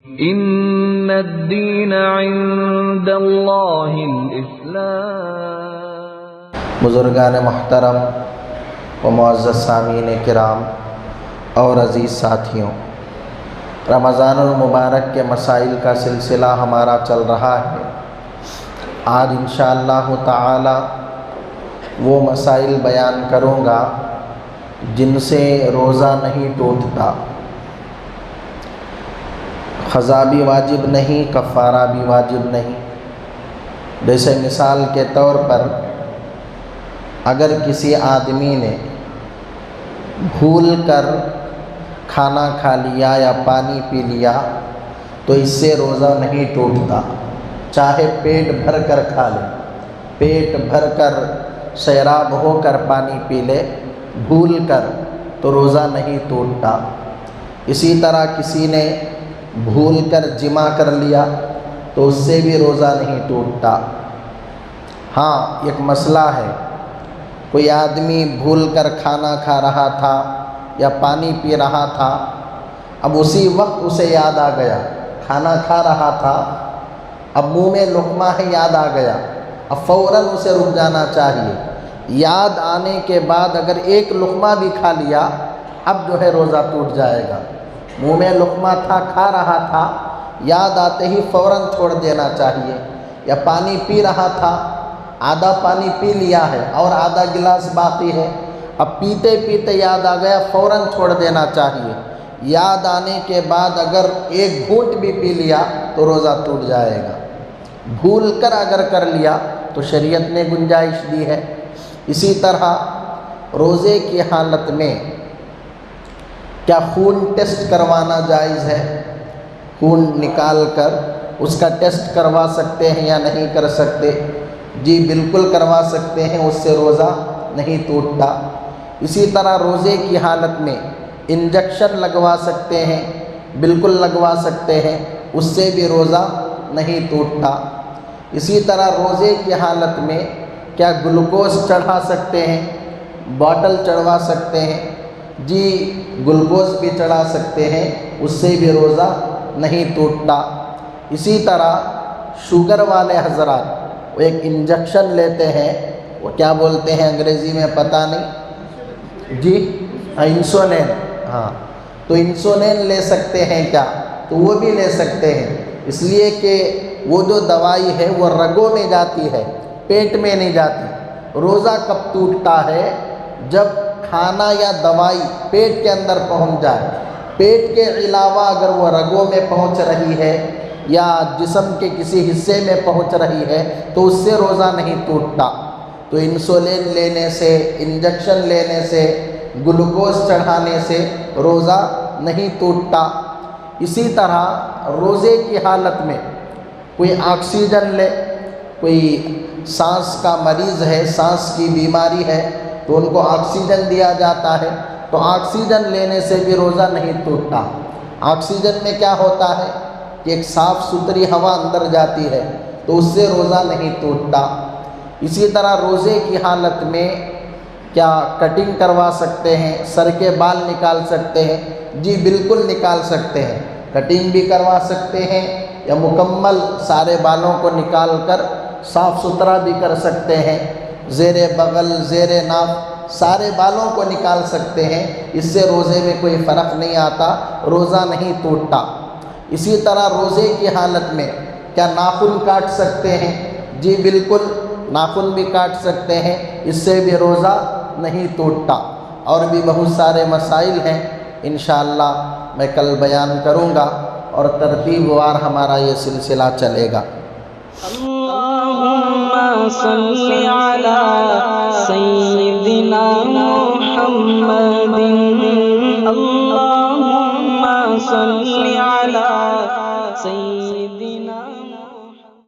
ان الدین عند اللہ الاسلام۔ بزرگان محترم و معزز سامعین کرام اور عزیز ساتھیوں، رمضان المبارک کے مسائل کا سلسلہ ہمارا چل رہا ہے۔ آج انشاءاللہ تعالی وہ مسائل بیان کروں گا جن سے روزہ نہیں ٹوٹتا، قضا بھی واجب نہیں، کفارہ بھی واجب نہیں۔ جیسے مثال کے طور پر اگر کسی آدمی نے بھول کر کھانا کھا لیا یا پانی پی لیا تو اس سے روزہ نہیں ٹوٹتا، چاہے پیٹ بھر کر کھا لے، پیٹ بھر کر سیراب ہو کر پانی پی لے، بھول کر تو روزہ نہیں ٹوٹتا۔ اسی طرح کسی نے بھول کر جمع کر لیا تو اس سے بھی روزہ نہیں ٹوٹتا۔ ہاں، ایک مسئلہ ہے، کوئی آدمی بھول کر کھانا کھا رہا تھا یا پانی پی رہا تھا، اب اسی وقت اسے یاد آ گیا، کھانا کھا رہا تھا، اب منہ میں لقمہ ہے، یاد آ گیا، اب فوراً اسے رک جانا چاہیے۔ یاد آنے کے بعد اگر ایک لقمہ بھی کھا لیا اب جو ہے روزہ ٹوٹ جائے گا۔ منہ میں لقمہ تھا، کھا رہا تھا، یاد آتے ہی فوراً چھوڑ دینا چاہیے۔ یا پانی پی رہا تھا، آدھا پانی پی لیا ہے اور آدھا گلاس باقی ہے، اب پیتے پیتے یاد آ گیا، فوراً چھوڑ دینا چاہیے۔ یاد آنے کے بعد اگر ایک گھونٹ بھی پی لیا تو روزہ ٹوٹ جائے گا۔ بھول کر اگر کر لیا تو شریعت نے گنجائش دی ہے۔ اسی طرح روزے کی حالت میں کیا خون ٹیسٹ کروانا جائز ہے؟ خون نکال کر اس کا ٹیسٹ کروا سکتے ہیں یا نہیں کر سکتے؟ جی بالکل کروا سکتے ہیں، اس سے روزہ نہیں ٹوٹتا۔ اسی طرح روزے کی حالت میں انجیکشن لگوا سکتے ہیں، بالکل لگوا سکتے ہیں، اس سے بھی روزہ نہیں ٹوٹتا۔ اسی طرح روزے کی حالت میں کیا گلوکوز چڑھا سکتے ہیں؟ باٹل چڑھوا سکتے ہیں؟ جی گلوکوز بھی چڑھا سکتے ہیں، اس سے بھی روزہ نہیں ٹوٹتا۔ اسی طرح شوگر والے حضرات وہ ایک انجیکشن لیتے ہیں، وہ کیا بولتے ہیں انگریزی میں پتہ نہیں، جی انسولین، ہاں تو انسولین لے سکتے ہیں کیا؟ تو وہ بھی لے سکتے ہیں، اس لیے کہ وہ جو دوائی ہے وہ رگوں میں جاتی ہے، پیٹ میں نہیں جاتی۔ روزہ کب ٹوٹتا ہے؟ جب کھانا یا دوائی پیٹ کے اندر پہنچ جائے، پیٹ کے علاوہ اگر وہ رگوں میں پہنچ رہی ہے یا جسم کے کسی حصے میں پہنچ رہی ہے تو اس سے روزہ نہیں ٹوٹتا۔ تو انسولین لینے سے، انجیکشن لینے سے، گلوکوز چڑھانے سے روزہ نہیں ٹوٹتا۔ اسی طرح روزے کی حالت میں کوئی آکسیجن لے، کوئی سانس کا مریض ہے، سانس کی بیماری ہے تو ان کو آکسیجن دیا جاتا ہے، تو آکسیجن لینے سے بھی روزہ نہیں ٹوٹتا۔ آکسیجن میں کیا ہوتا ہے کہ ایک صاف ستھری ہوا اندر جاتی ہے تو اس سے روزہ نہیں ٹوٹتا۔ اسی طرح روزے کی حالت میں کیا کٹنگ کروا سکتے ہیں؟ سر کے بال نکال سکتے ہیں؟ جی بالکل نکال سکتے ہیں، کٹنگ بھی کروا سکتے ہیں یا مکمل سارے بالوں کو نکال کر صاف ستھرا بھی کر سکتے ہیں، زیر بغل، زیر ناف سارے بالوں کو نکال سکتے ہیں، اس سے روزے میں کوئی فرق نہیں آتا، روزہ نہیں ٹوٹتا۔ اسی طرح روزے کی حالت میں کیا ناخن کاٹ سکتے ہیں؟ جی بالکل ناخن بھی کاٹ سکتے ہیں، اس سے بھی روزہ نہیں ٹوٹتا۔ اور بھی بہت سارے مسائل ہیں، انشاءاللہ میں کل بیان کروں گا اور ترتیب وار ہمارا یہ سلسلہ چلے گا۔ اللہم صلی علی سیدنا محمد، اللہم صلی